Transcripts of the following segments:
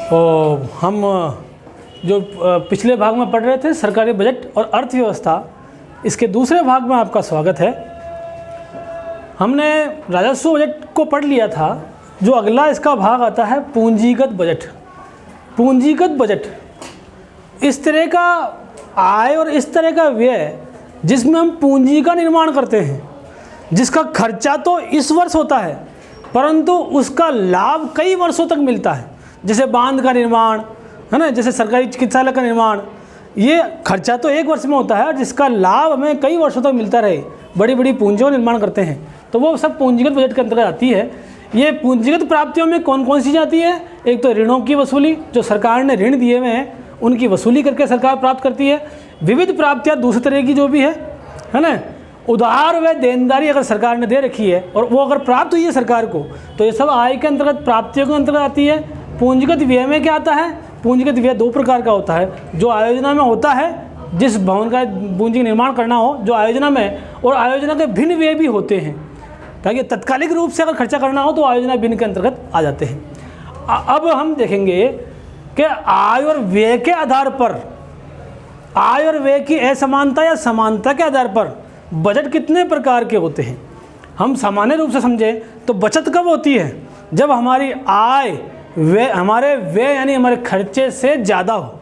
हम जो पिछले भाग में पढ़ रहे थे सरकारी बजट और अर्थव्यवस्था, इसके दूसरे भाग में आपका स्वागत है। हमने राजस्व बजट को पढ़ लिया था। जो अगला इसका भाग आता है पूंजीगत बजट। पूंजीगत बजट इस तरह का आय और इस तरह का व्यय जिसमें हम पूंजी का निर्माण करते हैं, जिसका खर्चा तो इस वर्ष होता है परंतु उसका लाभ कई वर्षों तक मिलता है। जैसे बांध का निर्माण है ना, जैसे सरकारी चिकित्सालय का निर्माण, ये खर्चा तो एक वर्ष में होता है और जिसका लाभ हमें कई वर्षों तक मिलता रहे। बड़ी बड़ी पूंजियों का निर्माण करते हैं तो वो सब पूंजीगत बजट के अंतर्गत आती है। ये पूंजीगत प्राप्तियों में कौन कौन सी जाती है? एक तो ऋणों की वसूली, जो सरकार ने ऋण दिए हुए हैं उनकी वसूली करके सरकार प्राप्त करती है। विविध प्राप्तियाँ दूसरे तरह की जो भी है ना, उधार व देनदारी अगर सरकार ने दे रखी है और वो अगर प्राप्त हुई है सरकार को, तो ये सब आय के अंतर्गत, प्राप्तियों के अंतर्गत आती है। पूंजीगत व्यय में क्या आता है? पूंजीगत व्यय दो प्रकार का होता है। जो आयोजना में होता है, जिस भवन का पूंजी निर्माण करना हो जो आयोजना में, और आयोजना के भिन्न व्यय भी होते हैं, ताकि तत्कालिक रूप से अगर खर्चा करना हो तो आयोजना भिन्न के अंतर्गत आ जाते हैं। अब हम देखेंगे कि आय और व्यय के आधार पर, आय और व्यय की असमानता या समानता के आधार पर बजट कितने प्रकार के होते हैं। हम सामान्य रूप से समझें तो बचत कब होती है? जब हमारी आय हमारे व्यय यानी हमारे खर्चे से ज़्यादा हो।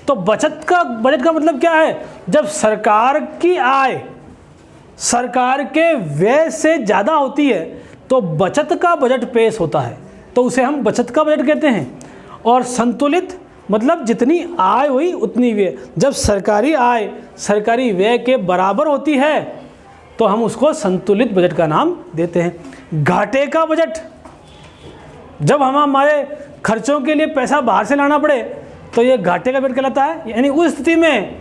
तो बचत का बजट का मतलब क्या है? जब सरकार की आय सरकार के व्यय से ज़्यादा होती है तो बचत का बजट पेश होता है, तो उसे हम बचत का बजट कहते हैं। और संतुलित मतलब जितनी आय हुई उतनी व्यय। जब सरकारी आय सरकारी व्यय के बराबर होती है तो हम उसको संतुलित बजट का नाम देते हैं। घाटे का बजट, जब हम हमारे खर्चों के लिए पैसा बाहर से लाना पड़े तो ये घाटे का बजट कहलाता है। यानी उस स्थिति में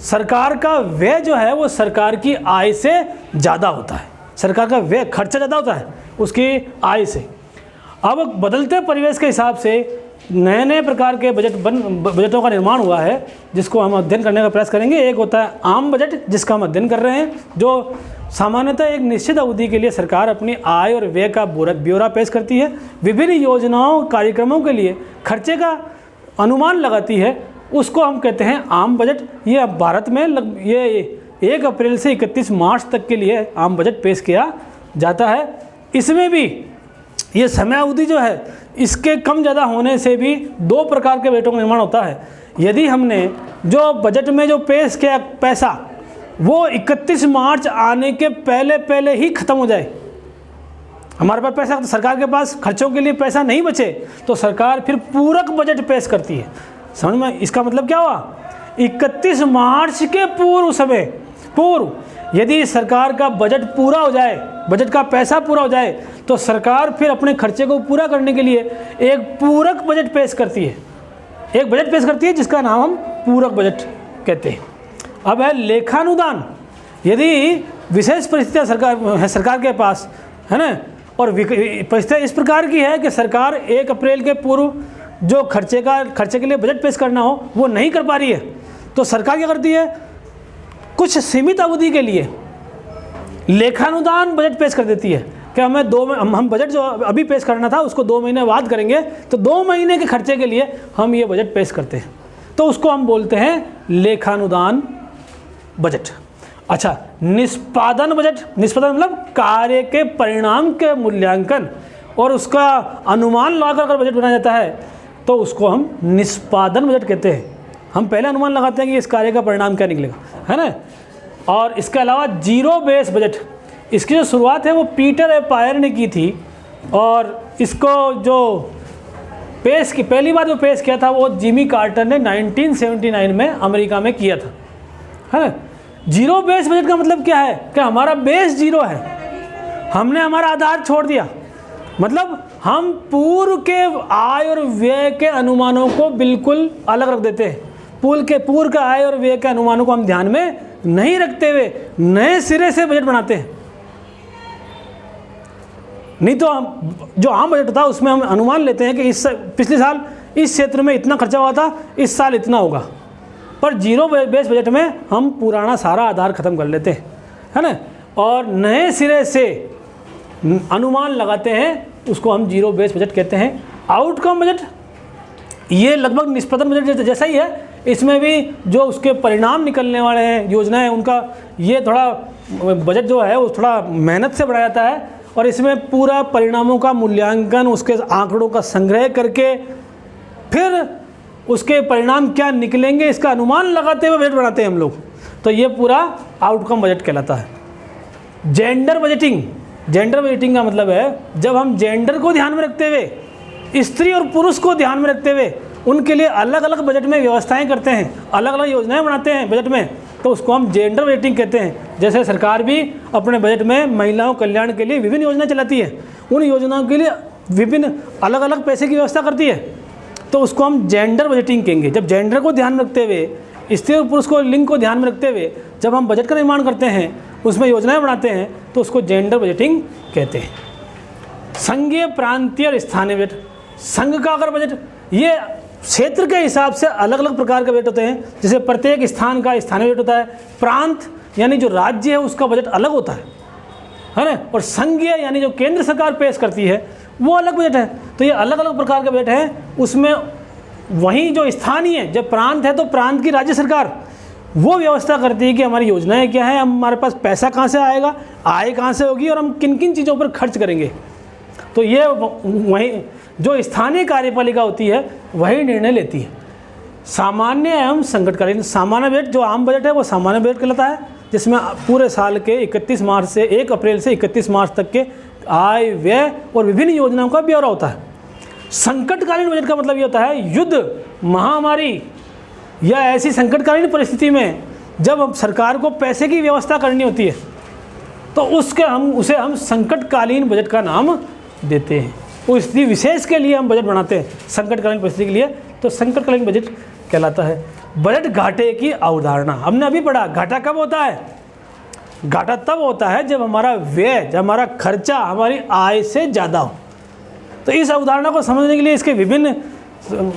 सरकार का व्यय जो है वो सरकार की आय से ज़्यादा होता है। सरकार का व्यय खर्चा ज़्यादा होता है उसकी आय से। अब बदलते परिवेश के हिसाब से नए नए प्रकार के बजटों का निर्माण हुआ है, जिसको हम अध्ययन करने का प्रयास करेंगे। एक होता है आम बजट, जिसका हम अध्ययन कर रहे हैं, जो सामान्यतः एक निश्चित अवधि के लिए सरकार अपनी आय और व्यय का ब्यौरा पेश करती है। विभिन्न योजनाओं कार्यक्रमों के लिए खर्चे का अनुमान लगाती है, उसको हम कहते हैं आम बजट। ये अब भारत में ये 1 अप्रैल से 31 मार्च तक के लिए आम बजट पेश किया जाता है। इसमें भी ये समय अवधि जो है इसके कम ज़्यादा होने से भी 2 प्रकार के बजटों का निर्माण होता है। यदि हमने जो बजट में जो पेश किया पैसा वो 31 मार्च आने के पहले ही ख़त्म हो जाए, हमारे पास पैसा, तो सरकार के पास खर्चों के लिए पैसा नहीं बचे, तो सरकार फिर पूरक बजट पेश करती है। समझ में? इसका मतलब क्या हुआ? 31 मार्च के पूर्व यदि सरकार का बजट पूरा हो जाए, बजट का पैसा पूरा हो जाए, तो सरकार फिर अपने खर्चे को पूरा करने के लिए एक पूरक बजट पेश करती है। एक बजट पेश करती है जिसका नाम हम पूरक बजट कहते हैं। अब है लेखानुदान। यदि विशेष परिस्थितियाँ सरकार के पास है ना, और परिस्थितियाँ इस प्रकार की है कि सरकार 1 अप्रैल के पूर्व जो खर्चे के लिए बजट पेश करना हो वो नहीं कर पा रही है, तो सरकार क्या करती है? कुछ सीमित अवधि के लिए लेखानुदान बजट पेश कर देती है कि हम बजट जो अभी पेश करना था उसको 2 महीने बाद करेंगे, तो 2 महीने के खर्चे के लिए हम ये बजट पेश करते हैं, तो उसको हम बोलते हैं लेखानुदान बजट। अच्छा, निष्पादन बजट। निष्पादन मतलब कार्य के परिणाम के मूल्यांकन और उसका अनुमान लगाकर अगर बजट बनाया जाता है तो उसको हम निष्पादन बजट कहते हैं। हम पहले अनुमान लगाते हैं कि इस कार्य का परिणाम क्या निकलेगा, है ना। और इसके अलावा जीरो बेस बजट, इसकी जो शुरुआत है वो पीटर ए पायर ने की थी, और इसको जो पहली बार जो पेश किया था वो जिमी कार्टर ने 1979 में अमेरिका में किया था, है ना। जीरो बेस बजट का मतलब क्या है? कि हमारा बेस जीरो है, हमने हमारा आधार छोड़ दिया। मतलब हम पूर्व के आय और व्यय के अनुमानों को बिल्कुल अलग रख देते हैं। पूर्व के आय और व्यय के अनुमानों को हम ध्यान में नहीं रखते हुए नए सिरे से बजट बनाते हैं। नहीं तो हम जो आम बजट था उसमें हम अनुमान लेते हैं कि पिछले साल इस क्षेत्र में इतना खर्चा हुआ था, इस साल इतना होगा। पर जीरो बेस बजट में हम पुराना सारा आधार खत्म कर लेते हैं, है ना, और नए सिरे से अनुमान लगाते हैं, उसको हम जीरो बेस बजट कहते हैं। आउटकम बजट, ये लगभग निष्प्रदन बजट जैसा ही है। इसमें भी जो उसके परिणाम निकलने वाले हैं, योजनाएं, उनका ये थोड़ा बजट जो है वो थोड़ा मेहनत से बनाया जाता है, और इसमें पूरा परिणामों का मूल्यांकन, उसके आंकड़ों का संग्रह करके फिर उसके परिणाम क्या निकलेंगे इसका अनुमान लगाते हुए बजट बनाते हैं हम लोग। तो ये पूरा आउटकम बजट कहलाता है। जेंडर बजटिंग, जेंडर बजटिंग का मतलब है जब हम जेंडर को ध्यान में रखते हुए, स्त्री और पुरुष को ध्यान में रखते हुए उनके लिए अलग अलग बजट में व्यवस्थाएं करते हैं, अलग अलग योजनाएं बनाते हैं बजट में, तो उसको हम जेंडर बजटिंग कहते हैं। जैसे सरकार भी अपने बजट में महिलाओं कल्याण के लिए विभिन्न योजनाएं चलाती है, उन योजनाओं के लिए विभिन्न अलग अलग पैसे की व्यवस्था करती है, तो उसको हम जेंडर बजटिंग कहेंगे। जब जेंडर को ध्यान में रखते हुए, स्त्री और पुरुष को लिंग को ध्यान में रखते हुए जब हम बजट का निर्माण करते हैं, उसमें योजनाएं बनाते हैं, तो उसको जेंडर बजटिंग कहते हैं। संघीय, प्रांतीय और स्थानीय बजट, संघ का अगर बजट, ये क्षेत्र के हिसाब से अलग अलग प्रकार के बजट होते हैं। जैसे प्रत्येक स्थान का स्थानीय बजट होता है, प्रांत यानी जो राज्य है उसका बजट अलग होता है ना, और संघीय यानी जो केंद्र सरकार पेश करती है वो अलग बजट है। तो ये अलग अलग प्रकार के बजट हैं। उसमें वहीं जो स्थानीय, जब प्रांत है तो प्रांत की राज्य सरकार वो व्यवस्था करती है कि हमारी योजनाएं क्या है, हमारे पास पैसा कहाँ से आएगा, आय कहाँ से होगी, और हम किन किन चीज़ों पर खर्च करेंगे। तो ये वहीं जो स्थानीय कार्यपालिका होती है वही निर्णय लेती है। सामान्य एवं संकटकालीन, सामान्य बजट जो आम बजट है वो सामान्य बजट कहलाता है, जिसमें पूरे साल के 31 मार्च से 1 अप्रैल से 31 मार्च तक के आय, व्यय और विभिन्न योजनाओं का ब्यौरा होता है। संकटकालीन बजट का मतलब ये होता है युद्ध, महामारी या ऐसी संकटकालीन परिस्थिति में जब हम सरकार को पैसे की व्यवस्था करनी होती है, तो उसे हम संकटकालीन बजट का नाम देते हैं। उस स्थिति विशेष के लिए हम बजट बनाते हैं, संकटकालीन परिस्थिति के लिए, तो संकटकालीन बजट कहलाता है। बजट घाटे की अवधारणा हमने अभी पढ़ा। घाटा कब होता है? घाटा तब होता है जब हमारा व्यय, जब हमारा खर्चा हमारी आय से ज़्यादा हो। तो इस अवधारणा को समझने के लिए इसके विभिन्न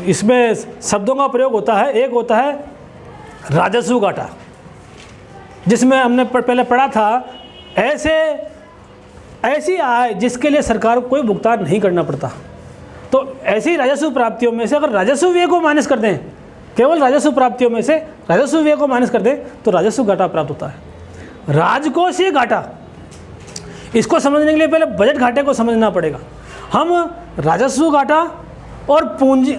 इसमें शब्दों का प्रयोग होता है। एक होता है राजस्व घाटा, जिसमें हमने पहले पढ़ा था ऐसी आय जिसके लिए सरकार को कोई भुगतान नहीं करना पड़ता। तो ऐसी राजस्व प्राप्तियों में से अगर राजस्व व्यय को माइनस कर दें, केवल राजस्व प्राप्तियों में से राजस्व व्यय को माइनस कर दें, तो राजस्व घाटा प्राप्त होता है। राजकोषीय घाटा, इसको समझने के लिए पहले बजट घाटे को समझना पड़ेगा। हम राजस्व घाटा और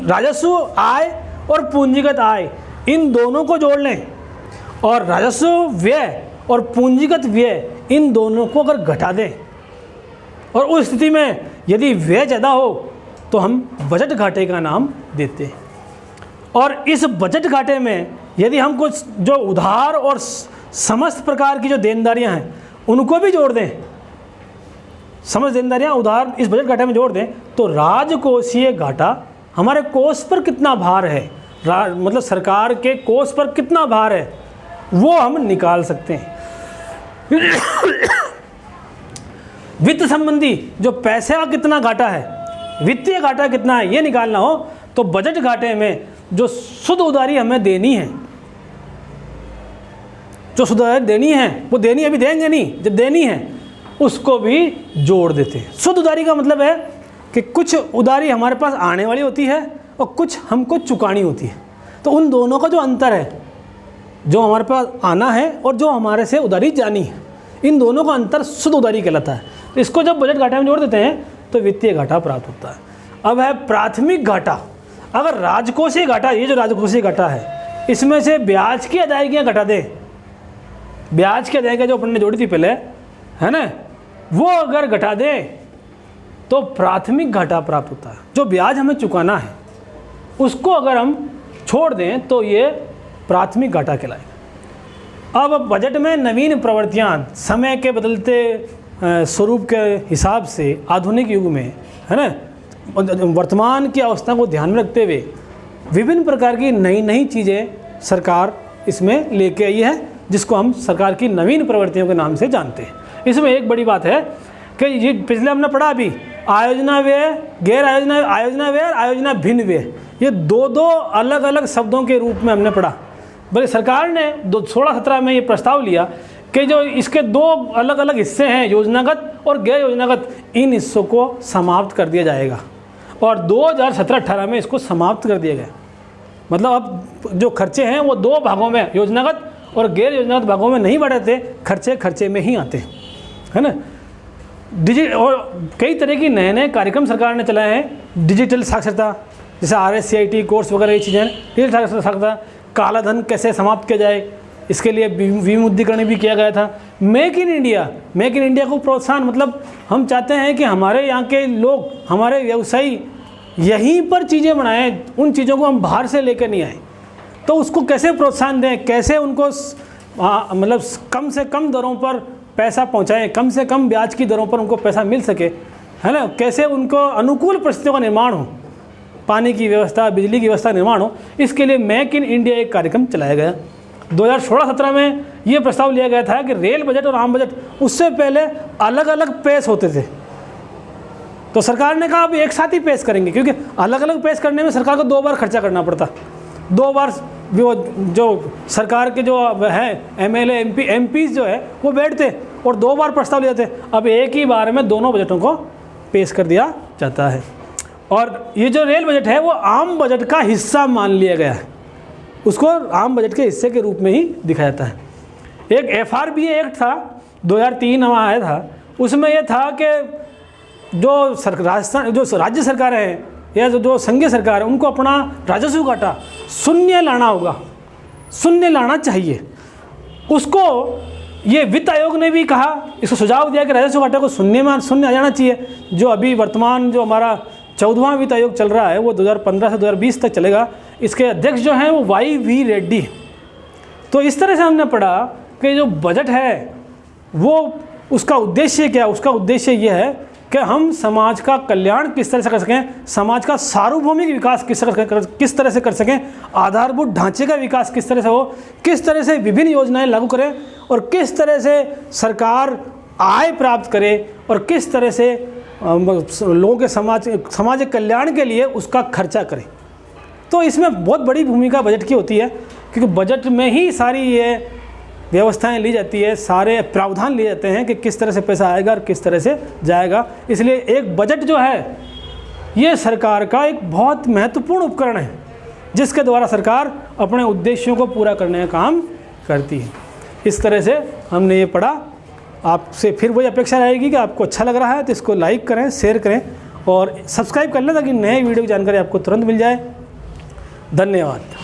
राजस्व आय और पूंजीगत आय, इन दोनों को जोड़ लें, और राजस्व व्यय और पूंजीगत व्यय, इन दोनों को अगर घटा दें, और उस स्थिति में यदि व्यय ज़्यादा हो तो हम बजट घाटे का नाम देते हैं। और इस बजट घाटे में यदि हम कुछ जो उधार और समस्त प्रकार की जो देनदारियां हैं उनको भी जोड़ दें, समस्त देनदारियां उधार इस बजट घाटे में जोड़ दें, तो राजकोषीय घाटा, हमारे कोष पर कितना भार है, मतलब सरकार के कोष पर कितना भार है, वो हम निकाल सकते हैं। वित्त संबंधी जो पैसे का कितना घाटा है, वित्तीय घाटा कितना है, ये निकालना हो तो बजट घाटे में जो शुद्ध उधारी हमें देनी है, जो शुद्ध उधारी देनी है, वो देनी अभी देंगे नहीं, जब देनी है उसको भी जोड़ देते हैं। शुद्ध उधारी का मतलब है कि कुछ उधारी हमारे पास आने वाली होती है और कुछ हमको चुकानी होती है। तो उन दोनों का जो अंतर है, जो हमारे पास आना है और जो हमारे से उधारी जानी है, इन दोनों का अंतर शुद्ध उधारी कहलाता है। तो इसको जब बजट घाटे में जोड़ देते हैं तो वित्तीय घाटा प्राप्त होता है। अब है प्राथमिक घाटा। अगर राजकोषीय घाटा, ये जो राजकोषीय घाटा है, इसमें से ब्याज की अदायगियाँ घटा दें, ब्याज की अदायगियाँ जो अपन ने जोड़ी थी पहले, है ना, वो अगर घटा दें तो प्राथमिक घाटा प्राप्त होता है। जो ब्याज हमें चुकाना है उसको अगर हम छोड़ दें तो ये प्राथमिक घाटा कहलाएगा। अब बजट में नवीन प्रवृत्तियाँ, समय के बदलते स्वरूप के हिसाब से आधुनिक युग में, है ना, वर्तमान की अवस्था को ध्यान में रखते हुए विभिन्न प्रकार की नई नई चीज़ें सरकार इसमें लेके आई है, जिसको हम सरकार की नवीन प्रवृत्तियों के नाम से जानते हैं। इसमें एक बड़ी बात है कि ये पिछले हमने पढ़ा अभी, आयोजना व्यय, गैर आयोजना, आयोजना व्यय और आयोजना भिन्न व्यय, ये दो अलग अलग शब्दों के रूप में हमने पढ़ा। बल्कि सरकार ने 16-17 में ये प्रस्ताव लिया कि जो इसके दो अलग अलग हिस्से हैं, योजनागत और गैर योजनागत, इन हिस्सों को समाप्त कर दिया जाएगा और 2017-18 में इसको समाप्त कर दिया गया। मतलब अब जो खर्चे हैं वो 2 भागों में, योजनागत और गैर योजनागत भागों में नहीं बढ़े थे, खर्चे में ही आते हैं, है ना। और कई तरह की नए कार्यक्रम सरकार ने चलाए हैं। डिजिटल साक्षरता, जैसे RSCIT कोर्स वगैरह, ये चीज़ें, डिजिटल साक्षरता, काला धन कैसे समाप्त किया जाए, इसके लिए विमुद्रीकरण भी किया गया था। मेक इन इंडिया को प्रोत्साहन, मतलब हम चाहते हैं कि हमारे यहाँ के लोग, हमारे व्यवसायी यहीं पर चीज़ें बनाएं, उन चीज़ों को हम बाहर से लेकर नहीं आए। तो उसको कैसे प्रोत्साहन दें, कैसे उनको मतलब कम से कम दरों पर पैसा पहुँचाएँ, कम से कम ब्याज की दरों पर उनको पैसा मिल सके, है ना। कैसे उनको अनुकूल परिस्थितियों का निर्माण हो, पानी की व्यवस्था, बिजली की व्यवस्था निर्माण हो, इसके लिए मेक इन इंडिया एक कार्यक्रम चलाया गया। 2016-17 में ये प्रस्ताव लिया गया था कि रेल बजट और आम बजट उससे पहले अलग अलग पेश होते थे। तो सरकार ने कहा अब एक साथ ही पेश करेंगे, क्योंकि अलग अलग पेश करने में सरकार को 2 बार खर्चा करना पड़ता, 2 बार जो सरकार के जो हैं MLA MPs जो है वो बैठते और 2 बार प्रस्ताव ले जाते। अब एक ही बार में दोनों बजटों को पेश कर दिया जाता है। और ये जो रेल बजट है वो आम बजट का हिस्सा मान लिया गया है, उसको आम बजट के हिस्से के रूप में ही दिखाया जाता है। एक FRBA एक्ट था 2003 में आया था, उसमें यह था कि जो राज्य सरकारें हैं या जो संघीय सरकार है उनको अपना राजस्व घाटा शून्य लाना होगा, शून्य लाना चाहिए। उसको ये वित्त आयोग ने भी कहा, इसको सुझाव दिया कि राजस्व घाटे को शून्य आ जाना चाहिए। जो अभी वर्तमान जो हमारा 14वां वित्त आयोग चल रहा है वो 2015 से 2020 तक चलेगा। इसके अध्यक्ष जो हैं वो YV रेड्डी। तो इस तरह से हमने पढ़ा कि जो बजट है वो उसका उद्देश्य क्या है। उसका उद्देश्य ये है कि हम समाज का कल्याण किस तरह से कर सकें, समाज का सार्वभौमिक विकास किस तरह से कर सकें, आधारभूत ढांचे का विकास किस तरह से हो, किस तरह से विभिन्न योजनाएं लागू करें और किस तरह से सरकार आय प्राप्त करे और किस तरह से लोगों के समाज कल्याण के लिए उसका खर्चा करें। तो इसमें बहुत बड़ी भूमिका बजट की होती है, क्योंकि बजट में ही सारी ये व्यवस्थाएं ली जाती है, सारे प्रावधान लिए जाते हैं कि किस तरह से पैसा आएगा और किस तरह से जाएगा। इसलिए एक बजट जो है ये सरकार का एक बहुत महत्वपूर्ण उपकरण है, जिसके द्वारा सरकार अपने उद्देश्यों को पूरा करने का काम करती है। इस तरह से हमने ये पढ़ा। आपसे फिर वही अपेक्षा रहेगी कि आपको अच्छा लग रहा है तो इसको लाइक करें, शेयर करें और सब्सक्राइब कर लें ताकि नए वीडियो की जानकारी आपको तुरंत मिल जाए। धन्यवाद।